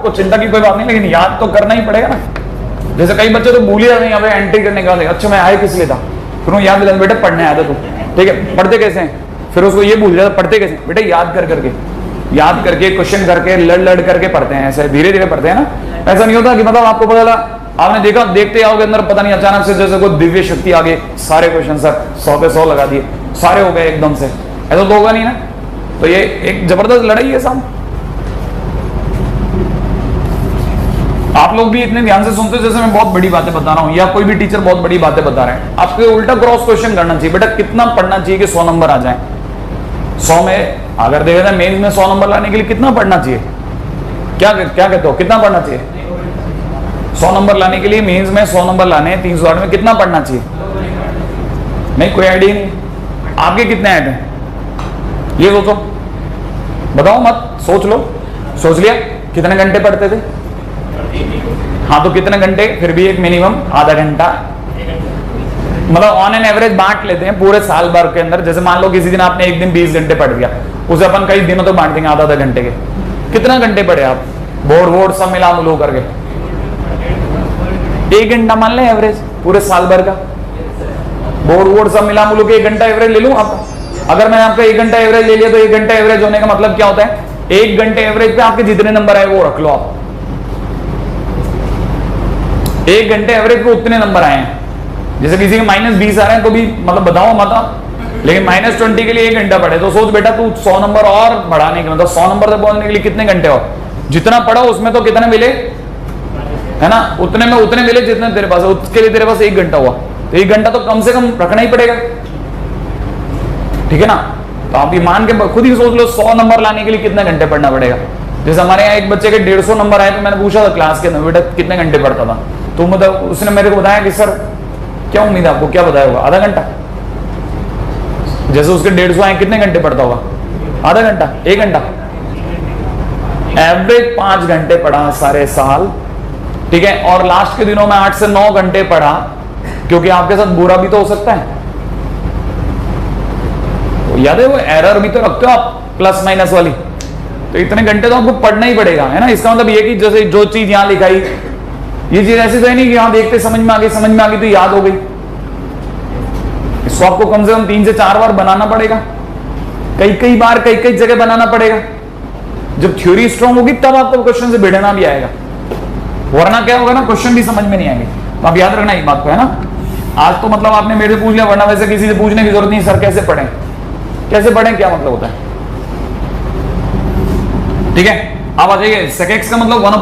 को चिंता की कोई बात नहीं, लेकिन याद तो करना ही पड़ेगा ना। जैसे कई बच्चे तो भूल ही जाते हैं यहाँ पे एंट्री करने का, अच्छा मैं आया किस लिए था, फिर वो याद दिलाते बेटा पढ़ने आया था तू, ठीक है पढ़ते कैसे हैं, फिर उसको ये भूल जाता पढ़ते कैसे, बेटा याद करके क्वेश्चन करके लड़ करके पढ़ते हैं, ऐसे धीरे धीरे पढ़ते हैं ना। ऐसा नहीं होता कि मतलब आपको पता चला आपने देखा देखते आओगे अंदर पता नहीं अचानक से जैसे कोई दिव्य शक्ति आ गई, सारे क्वेश्चन सर 100 पे 100 लगा दिए, सारे हो गए एकदम से, ऐसा तो होगा नहीं ना। तो ये एक जबरदस्त लड़ाई है साहब। आप लोग भी इतने ध्यान से सुनते हो जैसे मैं बहुत बड़ी बातें बता रहा हूं, या कोई भी टीचर बहुत बड़ी बातें बता रहे हैं, आपको उल्टा क्रॉस क्वेश्चन करना चाहिए, बेटा कितना पढ़ना चाहिए कि 100 नंबर आ जाए। 100 में अगर देखा जाए मेंस में 100 नंबर लाने के लिए कितना पढ़ना चाहिए, क्या कहते हो कितना पढ़ना चाहिए? 100 नंबर लाने के लिए मेंस में 100 नंबर लाने हैं 360 में कितना पढ़ना चाहिए? नहीं, कोई आइडिया नहीं। आपके कितने आए थे ये सोचो, बताओ मत, सोच लो। सोच लिया कितने घंटे पढ़ते थे? हाँ तो कितने घंटे, फिर भी एक मिनिमम आधा घंटा, मतलब ऑन एन एवरेज बांट लेते हैं पूरे साल भर के अंदर। जैसे मान लो किसी दिन आपने एक दिन 20 घंटे पढ़ दिया, उसे अपन कई दिनों तक बांट देंगे आधा आधा घंटे के। कितना घंटे पढ़े आप बोर्ड सब मिला मिलो करके? 1 घंटा मान लें एवरेज पूरे साल भर का, बोर्ड सब मिला मिलो के 1 घंटा एवरेज ले लूं आप। अगर मैंने आपका 1 घंटा एवरेज ले लिया तो 1 घंटा एवरेज होने का मतलब क्या होता है? 1 घंटे एवरेज पे आपके जितने नंबर आए वो रख लो आप। 1 घंटे एवरेज पे उतने नंबर आए हैं। जैसे किसी के -20 आ रहे हैं तो भी मतलब बताओ मत आप, लेकिन -20 के लिए 1 घंटा पढ़े तो सोच बेटा तू 100 नंबर और बढ़ाने के मतलब 100 नंबर तक पहुंचने के लिए कितने घंटे और जितना पढ़ा उसमें तो कितने मिले है ना, उतने में उतने मिले जितने तेरे पास है, उसके लिए तेरे पास 1 घंटा हुआ तो 1 घंटा तो कम से कम रखना ही पड़ेगा, ठीक है ना। तो आप ये मान के खुद ही सोच लो 100 नंबर लाने के लिए कितने घंटे पढ़ना पड़ेगा। जैसे हमारे यहाँ एक बच्चे के 150 नंबर आए तो मैंने पूछा था क्लास के अंदर बेटा कितने घंटे पढ़ता था, तो मतलब उसने मेरे को बताया कि सर क्या उम्मीद है आपको, क्या बताया होगा, आधा घंटा। जैसे उसके 150 आए कितने घंटे पढ़ता होगा, आधा घंटा 1 घंटा, एवरेज 5 घंटे पढ़ा सारे साल, ठीक है। और लास्ट के दिनों में 8 से 9 घंटे पढ़ा, क्योंकि आपके साथ बुरा भी तो हो सकता है। तो याद है वो एरर भी तो रखते हो आप प्लस माइनस वाली, तो इतने घंटे तो आपको पढ़ना ही पड़ेगा, है ना। इसका मतलब ये कि जैसे जो चीज यहां लिखाई ये चीज ऐसी तो है नहीं कि यहां देखते समझ में आ गई तो याद हो गई। इसको आपको कम से कम 3 से 4 बार बनाना पड़ेगा, कई बार कई जगह बनाना पड़ेगा। जब थ्योरी स्ट्रांग होगी तब आपको क्वेश्चन से भिड़ना भी आएगा, वरना क्या होगा ना क्वेश्चन भी समझ में नहीं आएंगे। तो आप याद रखना एक बात को, है ना। आज तो मतलब आपने मेरे से पूछ लिया, वरना वैसे किसी से पूछने की जरूरत नहीं, सर कैसे पढ़ें क्या मतलब होता है, ठीक है। आप आ जाइए, सेक एक्स का मतलब 1/।